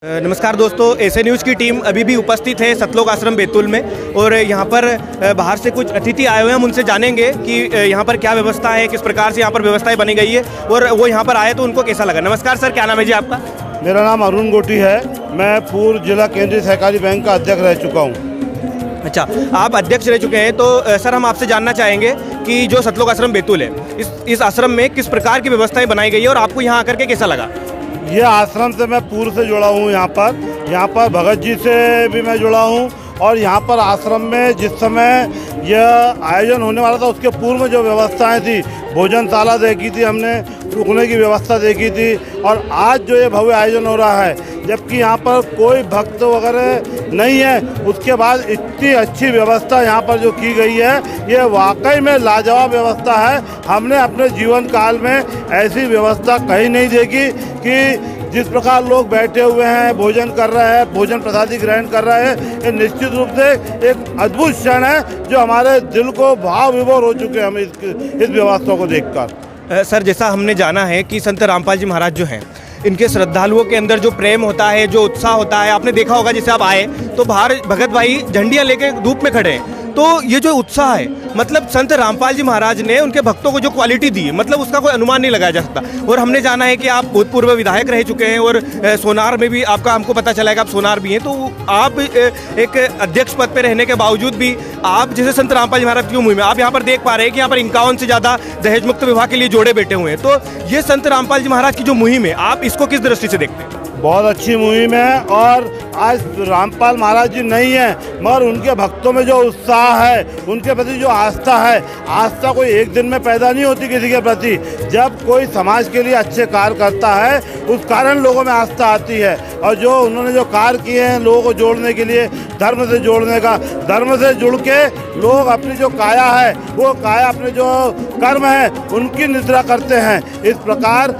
नमस्कार दोस्तों, एसे न्यूज़ की टीम अभी भी उपस्थित है सतलोक आश्रम बैतूल में और यहाँ पर बाहर से कुछ अतिथि आए हुए हैं। हम उनसे जानेंगे कि यहाँ पर क्या व्यवस्था है, किस प्रकार से यहाँ पर व्यवस्थाएं बनी गई है और वो यहाँ पर आए तो उनको कैसा लगा। नमस्कार सर, क्या नाम है जी आपका? मेरा नाम अरुण गोटी है। मैं पूर्व जिला केंद्रीय सहकारी बैंक का अध्यक्ष रह चुका हूँ। अच्छा, आप अध्यक्ष रह चुके हैं तो सर हम आपसे जानना चाहेंगे कि जो सतलोक आश्रम बैतूल है, इस आश्रम में किस प्रकार की व्यवस्थाएँ बनाई गई है और आपको यहाँ आकर के कैसा लगा? ये आश्रम से मैं पूर्व से जुड़ा हूँ। यहाँ पर भगत जी से भी मैं जुड़ा हूँ और यहाँ पर आश्रम में जिस समय यह आयोजन होने वाला था उसके पूर्व में जो व्यवस्थाएं थी, भोजनशाला देखी थी हमने, रुकने की व्यवस्था देखी थी। और आज जो ये भव्य आयोजन हो रहा है, जबकि यहाँ पर कोई भक्त वगैरह नहीं है, उसके बाद इतनी अच्छी व्यवस्था यहाँ पर जो की गई है, ये वाकई में लाजवाब व्यवस्था है। हमने अपने जीवन काल में ऐसी व्यवस्था कहीं नहीं देखी कि जिस प्रकार लोग बैठे हुए हैं, भोजन कर रहे हैं, भोजन प्रसादी ग्रहण कर रहे हैं। ये निश्चित रूप से एक अद्भुत क्षण है जो हमारे दिल को भाव विभोर हो चुके हैं हम इस व्यवस्था को देखकर। सर, जैसा हमने जाना है कि संत रामपाल जी महाराज जो हैं, इनके श्रद्धालुओं के अंदर जो प्रेम होता है, जो उत्साह होता है, आपने देखा होगा जैसे आप आए तो बाहर भगत भाई झंडियाँ लेके धूप में खड़े हैं। तो ये जो उत्साह है, मतलब संत रामपाल जी महाराज ने उनके भक्तों को जो क्वालिटी दी है, मतलब उसका कोई अनुमान नहीं लगाया जा सकता। और हमने जाना है कि आप भूतपूर्व विधायक रह चुके हैं और सोनार में भी आपका, हमको पता चला है कि आप सोनार भी हैं। तो आप एक अध्यक्ष पद पे रहने के बावजूद भी आप जैसे संत रामपाल जी महाराज की मुहिम में आप यहाँ पर देख पा रहे हैं कि यहाँ पर 51 से ज़्यादा दहेज मुक्त विवाह के लिए जोड़े बैठे हुए हैं। तो ये संत रामपाल जी महाराज की जो मुहिम है, आप इसको किस दृष्टि से देखते हैं? बहुत अच्छी मुहिम है। और आज रामपाल महाराज जी नहीं है, मगर उनके भक्तों में जो उत्साह है, उनके प्रति जो आस्था है, आस्था कोई एक दिन में पैदा नहीं होती किसी के प्रति। जब कोई समाज के लिए अच्छे कार्य करता है, उस कारण लोगों में आस्था आती है। और जो उन्होंने जो कार्य किए हैं लोगों को जोड़ने के लिए, धर्म से जोड़ने का, धर्म से जुड़ के लोग अपनी जो काया है, वो काया अपने जो कर्म है उनकी निद्रा करते हैं। इस प्रकार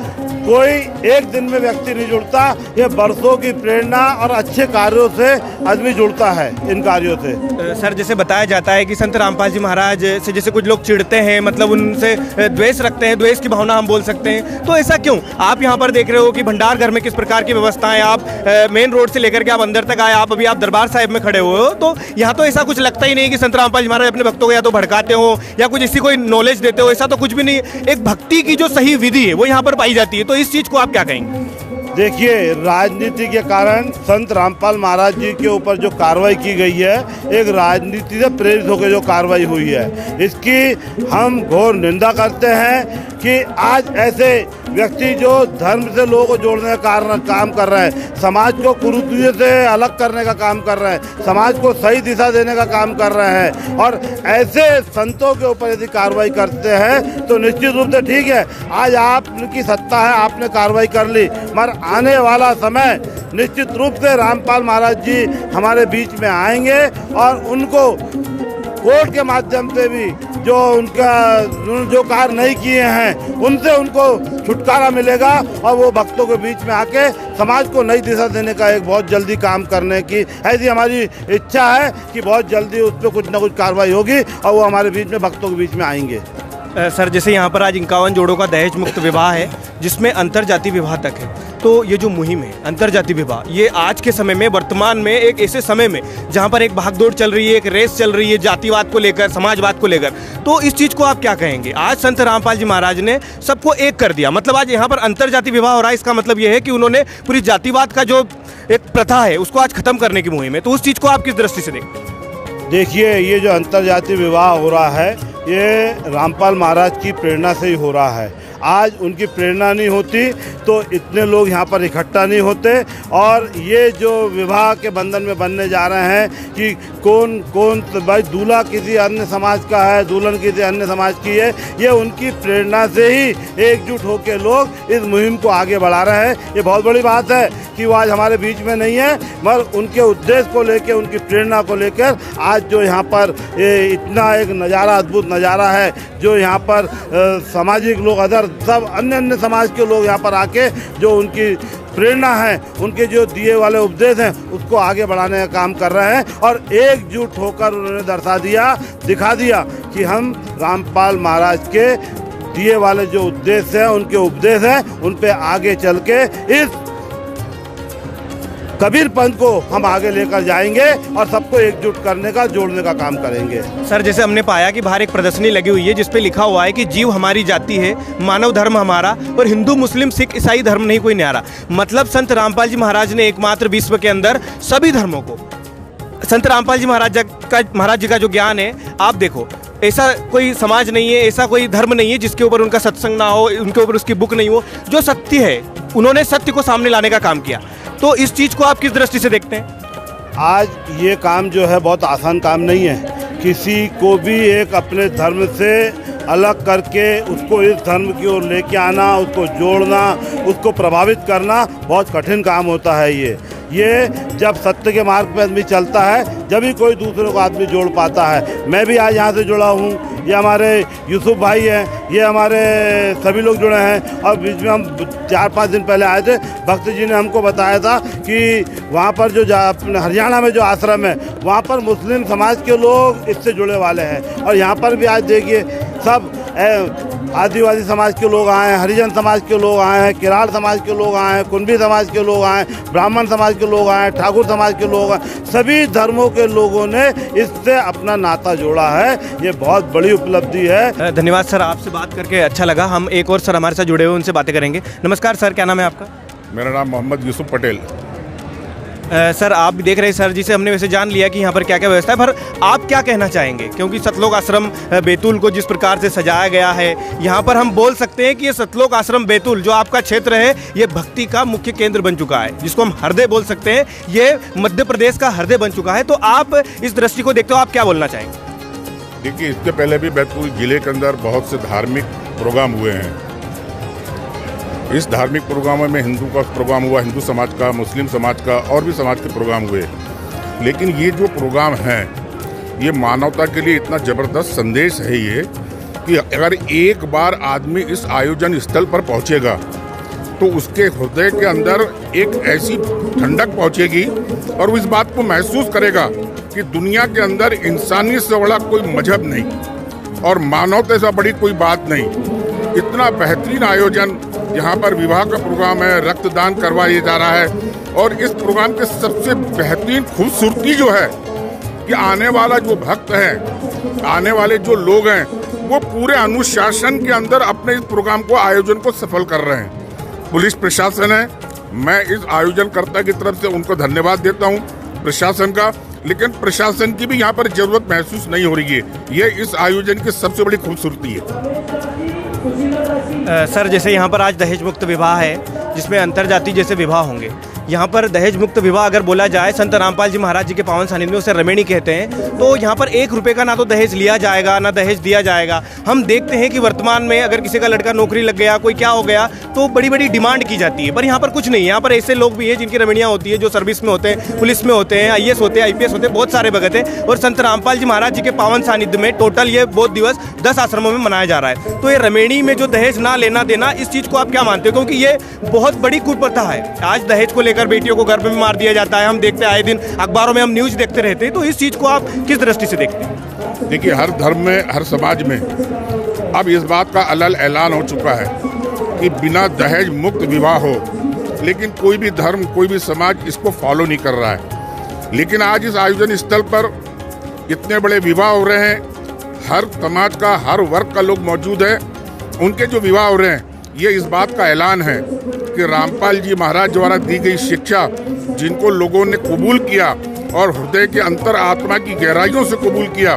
कोई एक दिन में व्यक्ति नहीं जुड़ता, ये बरसों की प्रेरणा और अच्छे कार्यों से आदमी जुड़ता है इन कार्यों से। सर, जैसे बताया जाता है कि संत रामपाल जी महाराज से जैसे कुछ लोग चिढ़ते हैं, मतलब उनसे द्वेष रखते हैं, द्वेष की भावना हम बोल सकते हैं, तो ऐसा क्यों? आप यहाँ पर देख रहे हो कि भंडार घर में किस प्रकार की व्यवस्थाएं, आप मेन रोड से लेकर के आप अंदर तक आए, आप दरबार साहिब में खड़े हुए हो, तो यहाँ तो ऐसा कुछ लगता ही नहीं कि संत रामपाल जी महाराज अपने भक्तों को या तो भड़काते हो या कुछ इसी कोई नॉलेज देते हो, ऐसा तो कुछ भी नहीं। एक भक्ति की जो सही विधि है वो यहाँ पर पाई जाती है। तो इस चीज को आप क्या कहेंगे? देखिए, राजनीति के कारण संत रामपाल महाराज जी के ऊपर जो कार्रवाई की गई है, एक राजनीति से प्रेरित होकर जो कार्रवाई हुई है, इसकी हम घोर निंदा करते हैं कि आज ऐसे व्यक्ति जो धर्म से लोगों को जोड़ने का काम कर रहे हैं, समाज को कुरीति से अलग करने का काम कर रहे हैं, समाज को सही दिशा देने का काम कर रहे हैं, और ऐसे संतों के ऊपर यदि कार्रवाई करते हैं तो निश्चित रूप से ठीक है, आज आपकी सत्ता है, आपने कार्रवाई कर ली, मगर आने वाला समय निश्चित रूप से रामपाल महाराज जी हमारे बीच में आएंगे और उनको कोर्ट के माध्यम से भी जो उनका जो कार्य नहीं किए हैं उनसे उनको छुटकारा मिलेगा और वो भक्तों के बीच में आके समाज को नई दिशा देने का एक बहुत जल्दी काम करने की ऐसी हमारी इच्छा है कि बहुत जल्दी उस पर कुछ ना कुछ कार्रवाई होगी और वो हमारे बीच में भक्तों के बीच में आएंगे। सर, जैसे यहाँ पर आज 51 जोड़ों का दहेज मुक्त विवाह है, जिसमें अंतरजातीय विवाह तक है, तो ये जो मुहिम है अंतरजातीय विवाह, ये आज के समय में, वर्तमान में, एक ऐसे समय में जहाँ पर एक भागदौड़ चल रही है, एक रेस चल रही है जातिवाद को लेकर, समाजवाद को लेकर, तो इस चीज़ को आप क्या कहेंगे? आज संत रामपाल जी महाराज ने सबको एक कर दिया, मतलब आज यहाँ पर अंतरजातीय विवाह हो रहा है, इसका मतलब ये है कि उन्होंने पूरी जातिवाद का जो एक प्रथा है उसको आज खत्म करने की मुहिम है। तो उस चीज़ को आप किस दृष्टि से देखते हैं? देखिए, ये जो अंतरजातीय विवाह हो रहा है, ये रामपाल महाराज की प्रेरणा से ही हो रहा है। आज उनकी प्रेरणा नहीं होती तो इतने लोग यहाँ पर इकट्ठा नहीं होते। और ये जो विवाह के बंधन में बनने जा रहे हैं कि कौन कौन भाई दूल्हा किसी अन्य समाज का है, दुल्हन किसी अन्य समाज की है, ये उनकी प्रेरणा से ही एकजुट होकर लोग इस मुहिम को आगे बढ़ा रहे हैं। ये बहुत बड़ी बात है कि वो आज हमारे बीच में नहीं है, मगर उनके उद्देश्य को लेकर, उनकी प्रेरणा को लेकर आज जो यहाँ पर ये इतना एक नज़ारा, अद्भुत नज़ारा है, जो यहाँ पर सामाजिक लोग, अदर सब अन्य समाज के लोग यहाँ पर आके जो उनकी प्रेरणा है, उनके जो दिए वाले उपदेश हैं, उसको आगे बढ़ाने का काम कर रहे हैं। और एकजुट होकर उन्होंने दिखा दिया कि हम रामपाल महाराज के दिए वाले जो उद्देश्य हैं, उनके उपदेश हैं, उन पे आगे चल के इस कबीर पंथ को हम आगे लेकर जाएंगे और सबको एकजुट करने का, जोड़ने का काम करेंगे। सर, जैसे हमने पाया कि बाहर एक प्रदर्शनी लगी हुई है जिसपे लिखा हुआ है कि जीव हमारी जाति है, मानव धर्म हमारा, और हिंदू मुस्लिम सिख ईसाई धर्म नहीं कोई न्यारा। मतलब संत रामपाल जी महाराज ने एकमात्र विश्व के अंदर सभी धर्मों को, संत रामपाल जी महाराज जी का जो ज्ञान है, आप देखो ऐसा कोई समाज नहीं है, ऐसा कोई धर्म नहीं है जिसके ऊपर उनका सत्संग ना हो, उनके ऊपर उसकी बुक नहीं हो। जो सत्य है, उन्होंने सत्य को सामने लाने का काम किया। तो इस चीज़ को आप किस दृष्टि से देखते हैं? आज ये काम जो है बहुत आसान काम नहीं है। किसी को भी एक अपने धर्म से अलग करके उसको इस धर्म की ओर लेके आना, उसको जोड़ना, उसको प्रभावित करना बहुत कठिन काम होता है। ये जब सत्य के मार्ग पे आदमी चलता है, जब ही कोई दूसरे को आदमी जोड़ पाता है। मैं भी आज यहाँ से जुड़ा हूँ, ये हमारे यूसुफ भाई हैं, ये हमारे सभी लोग जुड़े हैं। और बीच में हम 4-5 दिन पहले आए थे, भक्त जी ने हमको बताया था कि वहाँ पर जो हरियाणा में जो आश्रम है, वहाँ पर मुस्लिम समाज के लोग इससे जुड़े वाले हैं। और यहाँ पर भी आज देखिए सब आदिवासी समाज के लोग आए हैं, हरिजन समाज के लोग आए हैं, किराड़ समाज के लोग आए हैं, कुंभी समाज के लोग आए हैं, ब्राह्मण समाज के लोग आए हैं, ठाकुर समाज के लोग आए, सभी धर्मों के लोगों ने इससे अपना नाता जोड़ा है। ये बहुत बड़ी उपलब्धि है। धन्यवाद सर, आपसे बात करके अच्छा लगा। हम एक और सर हमारे साथ जुड़े हुए, उनसे बातें करेंगे। नमस्कार सर, क्या नाम है आपका? मेरा नाम मोहम्मद यूसुफ पटेल। सर, आप भी देख रहे हैं सर जी से हमने वैसे जान लिया कि यहाँ पर क्या क्या व्यवस्था है, पर आप क्या कहना चाहेंगे? क्योंकि सतलोक आश्रम बैतूल को जिस प्रकार से सजाया गया है, यहाँ पर हम बोल सकते हैं कि ये सतलोक आश्रम बैतूल जो आपका क्षेत्र है, ये भक्ति का मुख्य केंद्र बन चुका है, जिसको हम हृदय बोल सकते हैं। ये मध्य प्रदेश का हृदय बन चुका है। तो आप इस दृष्टि को देखते हो, आप क्या बोलना चाहेंगे? देखिए, इसके पहले भी बैतूल जिले के अंदर बहुत से धार्मिक प्रोग्राम हुए हैं। इस धार्मिक प्रोग्रामों में हिंदू का प्रोग्राम हुआ, हिंदू समाज का, मुस्लिम समाज का, और भी समाज के प्रोग्राम हुए। लेकिन ये जो प्रोग्राम हैं, ये मानवता के लिए इतना ज़बरदस्त संदेश है ये कि अगर एक बार आदमी इस आयोजन स्थल पर पहुंचेगा तो उसके हृदय के अंदर एक ऐसी ठंडक पहुंचेगी और वो इस बात को महसूस करेगा कि दुनिया के अंदर इंसानियत से बड़ा कोई मजहब नहीं और मानवता से बड़ी कोई बात नहीं। इतना बेहतरीन आयोजन, यहाँ पर विवाह का प्रोग्राम है, रक्तदान करवाया जा रहा है। और इस प्रोग्राम के सबसे बेहतरीन खूबसूरती जो है कि आने वाला जो भक्त है, आने वाले जो लोग हैं, वो पूरे अनुशासन के अंदर अपने इस प्रोग्राम को, आयोजन को सफल कर रहे हैं। पुलिस प्रशासन है, मैं इस आयोजनकर्ता की तरफ से उनको धन्यवाद देता हूँ, प्रशासन का। लेकिन प्रशासन की भी यहाँ पर जरूरत महसूस नहीं हो रही है। ये इस आयोजन की सबसे बड़ी खूबसूरती है। सर, जैसे यहाँ पर आज दहेज मुक्त विवाह है, जिसमें अंतरजातीय जैसे विवाह होंगे, यहाँ पर दहेज मुक्त विवाह अगर बोला जाए, संत रामपाल जी महाराज जी के पावन सानिध्य में उसे रमेणी कहते हैं। तो यहाँ पर 1 रुपये का ना तो दहेज लिया जाएगा, ना दहेज दिया जाएगा। हम देखते हैं कि वर्तमान में अगर किसी का लड़का नौकरी लग गया, कोई क्या हो गया, तो बड़ी बड़ी डिमांड की जाती है। पर यहाँ पर कुछ नहीं है। यहाँ पर ऐसे लोग भी हैं जिनकी रमणियाँ होती है, जो सर्विस में होते हैं, पुलिस में होते हैं, IAS होते हैं, IPS होते हैं, बहुत सारे भगत हैं। और संत रामपाल जी महाराज जी के पावन सानिध्य में टोटल ये बोध दिवस 10 आश्रमों में मनाया जा रहा है। तो ये रमेणी में जो दहेज ना लेना देना, इस चीज़ को आप क्या मानते हो? क्योंकि ये बहुत बड़ी कुप्रथा है। आज दहेज को लेकर बेटियों को गर्भ में मार दिया जाता है, हम देखते हैं आए दिन अखबारों में, हम न्यूज़ देखते रहते हैं। तो इस चीज़ को आप किस दृष्टि से देखते हैं? देखिए, हर धर्म में, हर समाज में अब इस बात का अलग ऐलान हो चुका है कि बिना दहेज मुक्त विवाह हो, लेकिन कोई भी धर्म, कोई भी समाज इसको फॉलो नहीं कर रहा है। लेकिन आज इस आयोजन स्थल पर इतने बड़े विवाह हो रहे हैं, हर समाज का, हर वर्ग का लोग मौजूद है। उनके जो विवाह हो रहे हैं, ये इस बात का ऐलान है कि रामपाल जी महाराज द्वारा दी गई शिक्षा, जिनको लोगों ने कबूल किया और हृदय के अंतर आत्मा की गहराइयों से कबूल किया,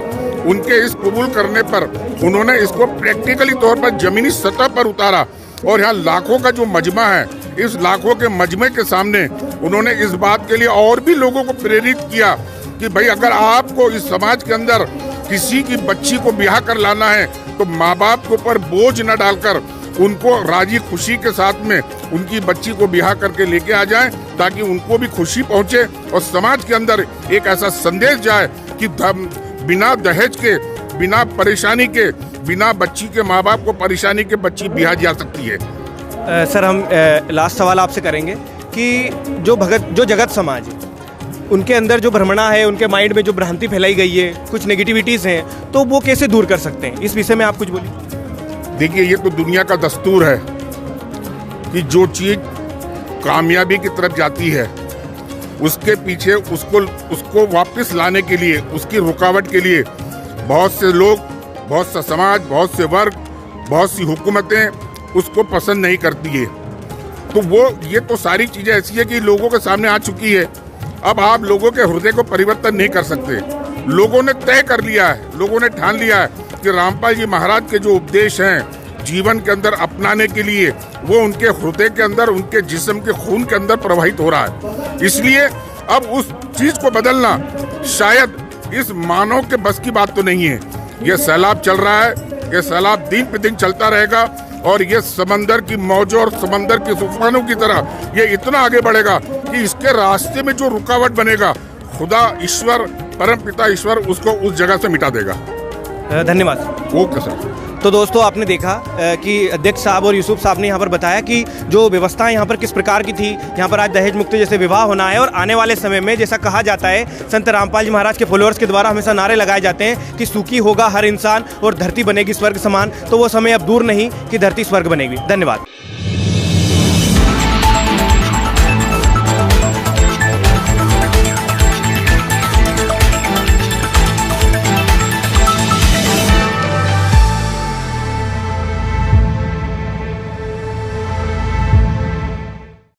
उनके इस कबूल करने पर उन्होंने इसको प्रैक्टिकली तौर पर जमीनी सतह पर उतारा। और यहाँ लाखों का जो मजमा है, इस लाखों के मजमे के सामने उन्होंने इस बात के लिए और भी लोगों को प्रेरित किया कि भाई, अगर आपको इस समाज के अंदर किसी की बच्ची को ब्याह कर लाना है तो माँ बाप के ऊपर बोझ न डालकर उनको राजी खुशी के साथ में उनकी बच्ची को ब्याह करके लेके आ जाएं, ताकि उनको भी खुशी पहुंचे और समाज के अंदर एक ऐसा संदेश जाए कि बिना दहेज के, बिना परेशानी के, बिना बच्ची के माँ बाप को परेशानी के बच्ची ब्याह जा सकती है। सर, हम लास्ट सवाल आपसे करेंगे कि जो जगत समाज है, उनके अंदर जो भ्रमणा है, उनके माइंड में जो भ्रांति फैलाई गई है, कुछ नेगेटिविटीज़ हैं, तो वो कैसे दूर कर सकते हैं? इस विषय में आप कुछ बोलिए। देखिए, ये तो दुनिया का दस्तूर है कि जो चीज़ कामयाबी की तरफ जाती है उसके पीछे उसको वापस लाने के लिए, उसकी रुकावट के लिए बहुत से लोग, बहुत सा समाज, बहुत से वर्ग, बहुत सी हुकूमतें उसको पसंद नहीं करती है। तो ये तो सारी चीज़ें ऐसी है कि लोगों के सामने आ चुकी है। अब आप लोगों के हृदय को परिवर्तन नहीं कर सकते। लोगों ने तय कर लिया है, लोगों ने ठान लिया है कि रामपाल जी महाराज के जो उपदेश हैं जीवन के अंदर अपनाने के लिए, वो उनके हृदय के अंदर, उनके जिस्म के खून के अंदर प्रवाहित हो रहा है। इसलिए अब उस चीज को बदलना शायद इस मानव के बस की बात तो नहीं है। ये सैलाब चल रहा है, ये सैलाब दिन पे दिन चलता रहेगा और ये समंदर की मौजों और समंदर के तूफानों की तरह ये इतना आगे बढ़ेगा कि इसके रास्ते में जो रुकावट बनेगा, खुदा ईश्वर, परम पिता ईश्वर उसको उस जगह से मिटा देगा। धन्यवाद। Okay sir. तो दोस्तों आपने देखा कि अध्यक्ष साहब और यूसुफ साहब ने यहाँ पर बताया कि जो व्यवस्थाएं यहाँ पर किस प्रकार की थी। यहाँ पर आज दहेज मुक्ति जैसे विवाह होना है और आने वाले समय में जैसा कहा जाता है, संत रामपाल जी महाराज के फॉलोअर्स के द्वारा हमेशा नारे लगाए जाते हैं कि सुखी होगा हर इंसान और धरती बनेगी स्वर्ग समान। तो वो समय अब दूर नहीं कि धरती स्वर्ग बनेगी। धन्यवाद।